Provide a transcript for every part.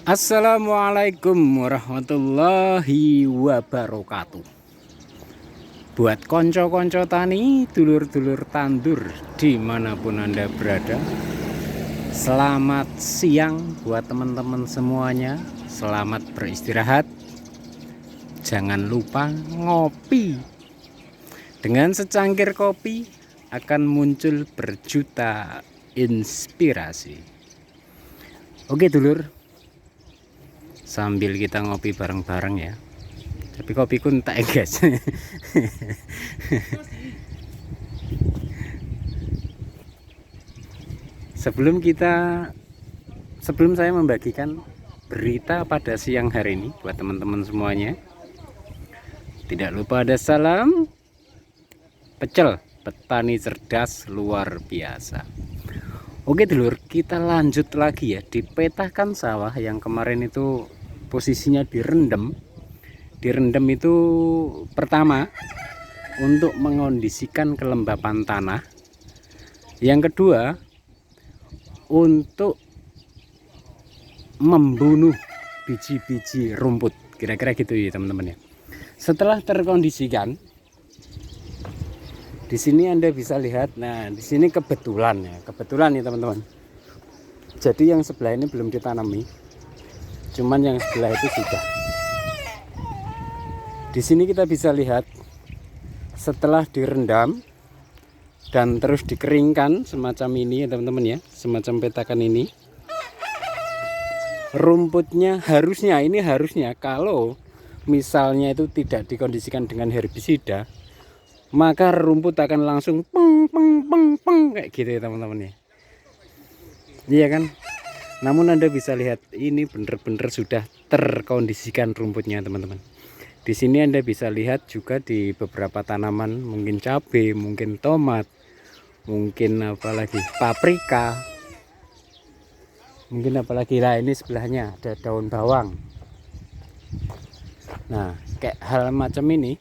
Assalamualaikum warahmatullahi wabarakatuh. Buat konco-konco tani, dulur-dulur tandur dimanapun Anda berada, selamat siang buat teman-teman semuanya. Selamat beristirahat. Jangan lupa ngopi. Dengan secangkir kopi akan muncul berjuta inspirasi. Oke dulur, sambil kita ngopi bareng-bareng ya. Tapi kopiku entek guys. Sebelum saya membagikan berita pada siang hari ini buat teman-teman semuanya, tidak lupa ada salam pecel petani cerdas luar biasa. Oke dulur, kita lanjut lagi ya. Dipetakan sawah yang kemarin itu posisinya direndam. Direndam itu pertama untuk mengondisikan kelembapan tanah. Yang kedua untuk membunuh biji-biji rumput. Kira-kira gitu ya teman-teman ya. Setelah terkondisikan, di sini Anda bisa lihat, nah di sini kebetulan ya teman-teman. Jadi yang sebelah ini belum ditanami, cuman yang sebelah itu sudah. Di sini kita bisa lihat setelah direndam dan terus dikeringkan semacam ini ya teman-teman ya, semacam petakan ini. Rumputnya harusnya kalau misalnya itu tidak dikondisikan dengan herbisida, maka rumput akan langsung peng kayak gitu ya teman-teman ya. Iya kan? Namun Anda bisa lihat ini bener-bener sudah terkondisikan rumputnya teman-teman. Di sini Anda bisa lihat juga di beberapa tanaman, mungkin cabai, mungkin tomat, mungkin apalagi paprika, mungkin apalagi lah ini sebelahnya ada daun bawang. Nah, kayak hal macam ini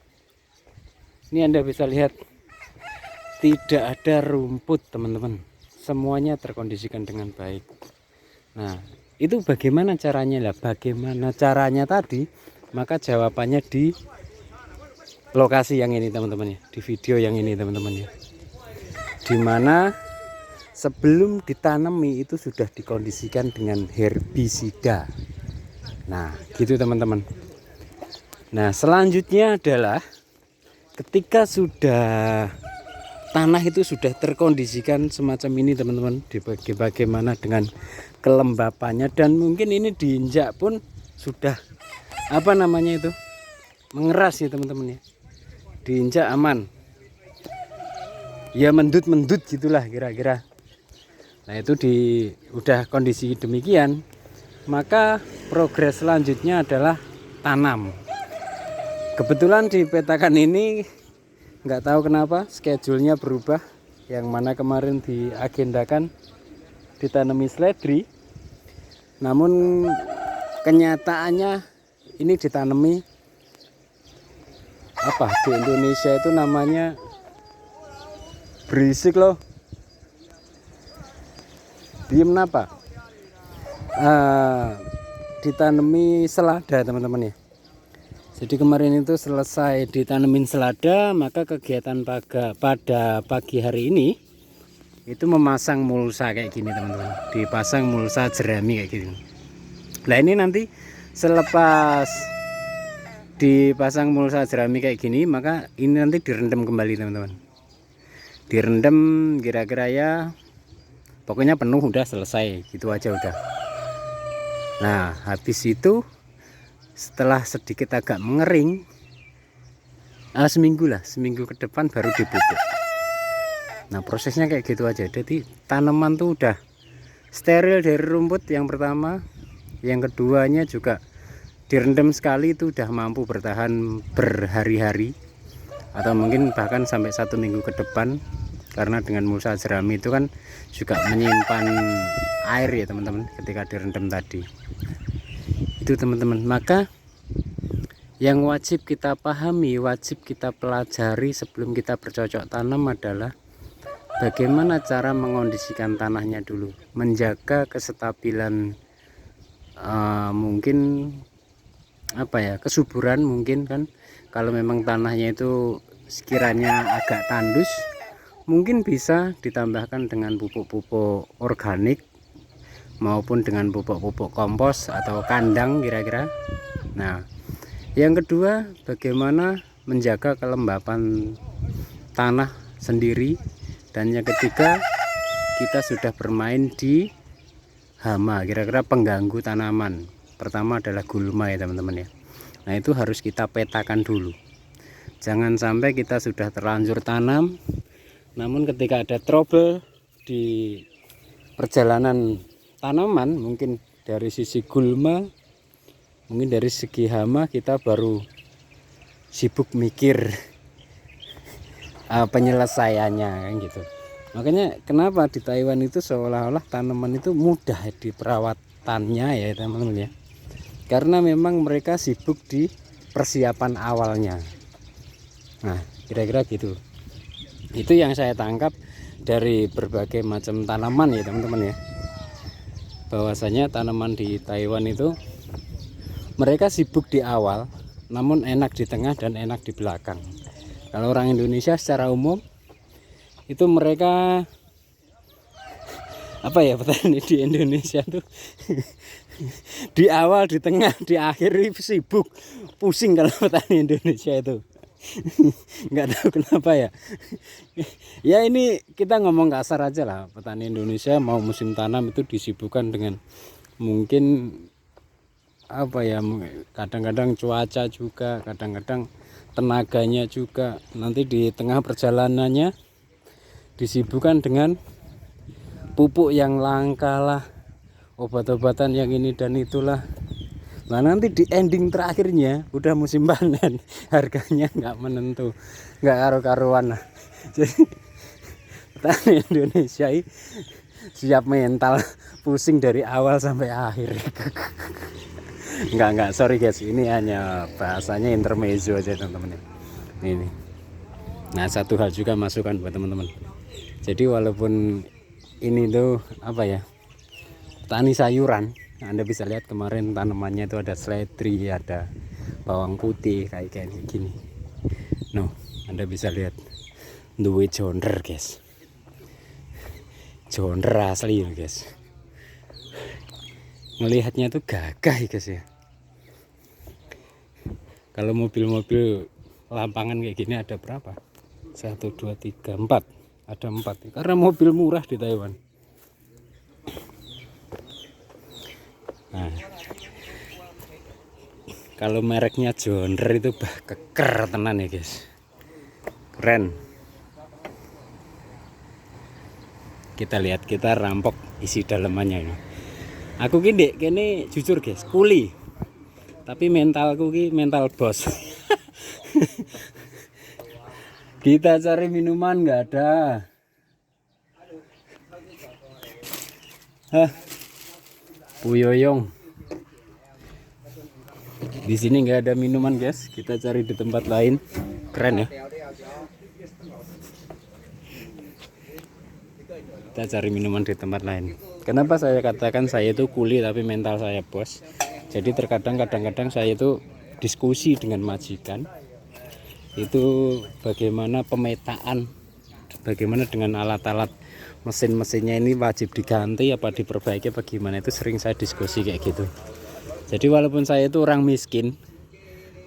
Anda bisa lihat tidak ada rumput teman-teman, semuanya terkondisikan dengan baik. Nah itu bagaimana caranya lah? Bagaimana caranya tadi? Maka jawabannya di lokasi yang ini teman-teman ya, di video yang ini teman-teman ya, dimana sebelum ditanami itu sudah dikondisikan dengan herbisida. Nah gitu teman-teman. Nah selanjutnya adalah ketika sudah tanah itu sudah terkondisikan semacam ini teman-teman, bagaimana dengan kelembapannya, dan mungkin ini diinjak pun sudah mengeras ya teman-teman ya, diinjak aman ya, mendut gitulah kira-kira. Nah itu udah kondisi demikian, maka progres selanjutnya adalah tanam. Kebetulan di petakan ini nggak tahu kenapa schedule-nya berubah, yang mana kemarin diagendakan ditanami seledri, namun kenyataannya ini ditanami di Indonesia itu namanya berisik loh, diem apa, ditanami selada teman-teman ya. Jadi kemarin itu selesai ditanemin selada, maka kegiatan pada pagi hari ini itu memasang mulsa kayak gini teman-teman. Dipasang mulsa jerami kayak gini. Nah ini nanti selepas dipasang mulsa jerami kayak gini, maka ini nanti direndam kembali teman-teman. Direndam kira-kira ya, pokoknya penuh udah selesai gitu aja udah. Nah habis itu setelah sedikit agak mengering, seminggu ke depan baru dipupuk. Nah prosesnya kayak gitu aja. Jadi tanaman tuh udah steril dari rumput yang pertama, yang keduanya juga direndam sekali itu udah mampu bertahan berhari-hari atau mungkin bahkan sampai 1 minggu ke depan, karena dengan mulsa jerami itu kan juga menyimpan air ya teman-teman ketika direndam tadi. Itu teman-teman, maka yang wajib kita pahami, wajib kita pelajari sebelum kita bercocok tanam adalah bagaimana cara mengondisikan tanahnya dulu, menjaga kestabilan mungkin apa ya, kesuburan mungkin kan. Kalau memang tanahnya itu sekiranya agak tandus, mungkin bisa ditambahkan dengan pupuk-pupuk organik maupun dengan pupuk-pupuk kompos atau kandang kira-kira. Nah, yang kedua, bagaimana menjaga kelembapan tanah sendiri. Dan yang ketiga, kita sudah bermain di hama, kira-kira pengganggu tanaman. Pertama adalah gulma ya teman-teman ya. Nah, itu harus kita petakan dulu. Jangan sampai kita sudah terlanjur tanam, namun ketika ada trouble di perjalanan tanaman, mungkin dari sisi gulma, mungkin dari segi hama, kita baru sibuk mikir penyelesaiannya kan gitu. Makanya kenapa di Taiwan itu seolah-olah tanaman itu mudah di perawatannya ya teman-teman ya. Karena memang mereka sibuk di persiapan awalnya. Nah, kira-kira gitu. Itu yang saya tangkap dari berbagai macam tanaman ya teman-teman ya. Bahwasanya tanaman di Taiwan itu mereka sibuk di awal, namun enak di tengah dan enak di belakang. Kalau orang Indonesia secara umum itu mereka apa ya, petani di Indonesia tuh di awal, di tengah, di akhir sibuk, pusing kalau petani Indonesia itu. Nggak tahu kenapa ya. Ya ini kita ngomong kasar aja lah, petani Indonesia mau musim tanam itu disibukkan dengan mungkin apa ya, kadang-kadang cuaca juga, kadang-kadang tenaganya juga. Nanti di tengah perjalanannya disibukkan dengan pupuk yang langka lah, obat-obatan yang ini dan itulah. Nah, nanti di ending terakhirnya udah musim panen, harganya nggak menentu, nggak karu-karuan lah. Jadi petani Indonesia siap mental pusing dari awal sampai akhir. Enggak, sorry guys, ini hanya bahasanya intermezzo aja teman-teman. Ini. Nah, satu hal juga masukan buat teman-teman. Jadi walaupun ini tuh apa ya, tani sayuran, Anda bisa lihat kemarin tanamannya itu ada seledri, ada bawang putih kayak gini. No, Anda bisa lihat duwe jonder guys. Jonder asli guys. Melihatnya tuh gagah guys ya. Kalau mobil-mobil lampangan kayak gini ada berapa? 1, 2, 3, 4. Ada 4. Karena mobil murah di Taiwan. Nah, kalau mereknya Jonder itu keker tenan ya guys. Keren. Kita lihat, kita rampok isi dalemannya ini. Aku kini jujur guys, kuli. Tapi mentalku ki mental bos. Kita cari minuman nggak ada. Puyoyong. Di sini nggak ada minuman guys. Kita cari di tempat lain. Keren ya. Kita cari minuman di tempat lain. Kenapa saya katakan saya itu kuli tapi mental saya bos? Jadi kadang-kadang saya itu diskusi dengan majikan. Itu bagaimana pemetaan, bagaimana dengan alat-alat mesin-mesinnya ini wajib diganti apa diperbaiki apa gimana, itu sering saya diskusi kayak gitu. Jadi walaupun saya itu orang miskin,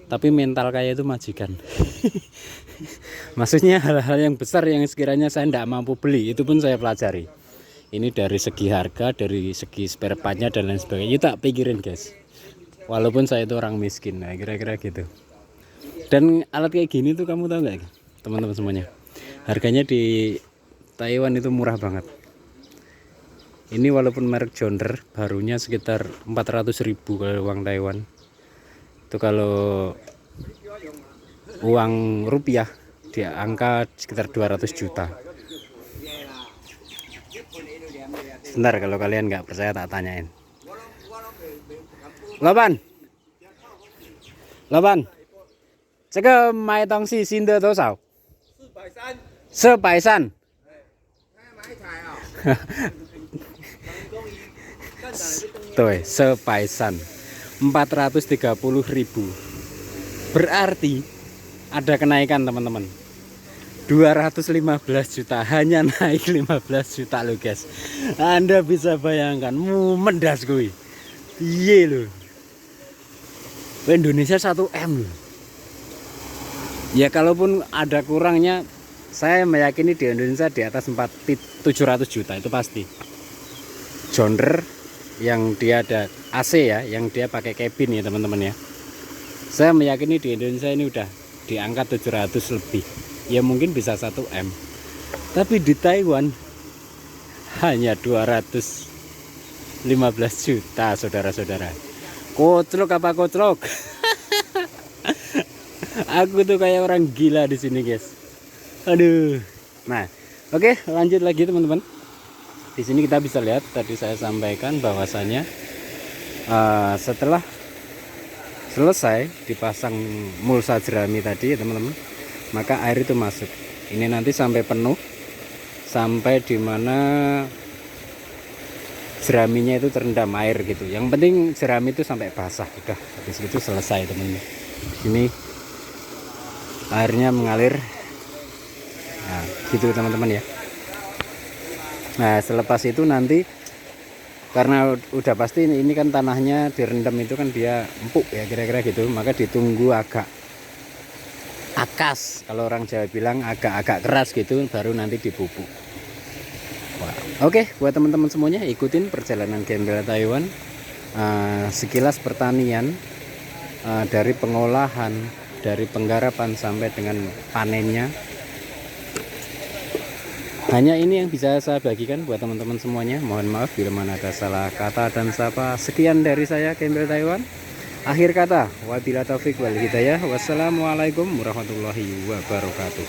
tapi mental kayak itu majikan. Maksudnya hal-hal yang besar yang sekiranya saya tidak mampu beli, itu pun saya pelajari. Ini dari segi harga, dari segi spare partnya dan lain sebagainya, tak pikirin guys. Walaupun saya itu orang miskin, nah kira-kira gitu. Dan alat kayak gini tuh kamu tahu nggak teman-teman semuanya, harganya di Taiwan itu murah banget. Ini walaupun merek Jonder, barunya sekitar 400.000 kalau uang Taiwan. Itu kalau uang rupiah di angka sekitar 200 juta. Sebentar, kalau kalian nggak percaya tak tanyain. Laban,这个买东西新的多少？430。430。Tuh, sepaisan 430.000. Berarti ada kenaikan teman-teman. 215 juta, hanya naik 15 juta loh guys. Anda bisa bayangkan, mendas gue. Iya loh. Indonesia 1M loh. Ya kalaupun ada kurangnya, saya meyakini di Indonesia di atas 700 juta itu pasti. Genre yang dia ada AC ya, yang dia pakai cabin ya teman-teman ya. Saya meyakini di Indonesia ini udah di angka 700 lebih. Ya mungkin bisa 1M. Tapi di Taiwan hanya 215 juta saudara-saudara. Koclok apa koclok? Aku tuh kayak orang gila di sini guys. Aduh. Nah, oke, lanjut lagi teman-teman. Di sini kita bisa lihat tadi saya sampaikan bahwasannya setelah selesai dipasang mulsa jerami tadi ya teman-teman, maka air itu masuk. Ini nanti sampai penuh, sampai dimana jeraminya itu terendam air gitu. Yang penting jerami itu sampai basah, udah habis itu selesai teman-teman. Ini airnya mengalir, nah gitu teman-teman ya. Nah selepas itu nanti, karena udah pasti ini kan tanahnya direndam itu kan dia empuk ya kira-kira gitu, maka ditunggu agak akas, kalau orang Jawa bilang agak-agak keras gitu, baru nanti dipupuk. Oke, buat teman-teman semuanya, ikutin perjalanan gembel Taiwan. Sekilas pertanian, dari pengolahan, dari penggarapan sampai dengan panennya. Hanya ini yang bisa saya bagikan buat teman-teman semuanya. Mohon maaf bila mana ada salah kata dan sapa. Sekian dari saya, Gembel Taiwan. Akhir kata, wabillahi taufik wal hidayah. Wassalamualaikum warahmatullahi wabarakatuh.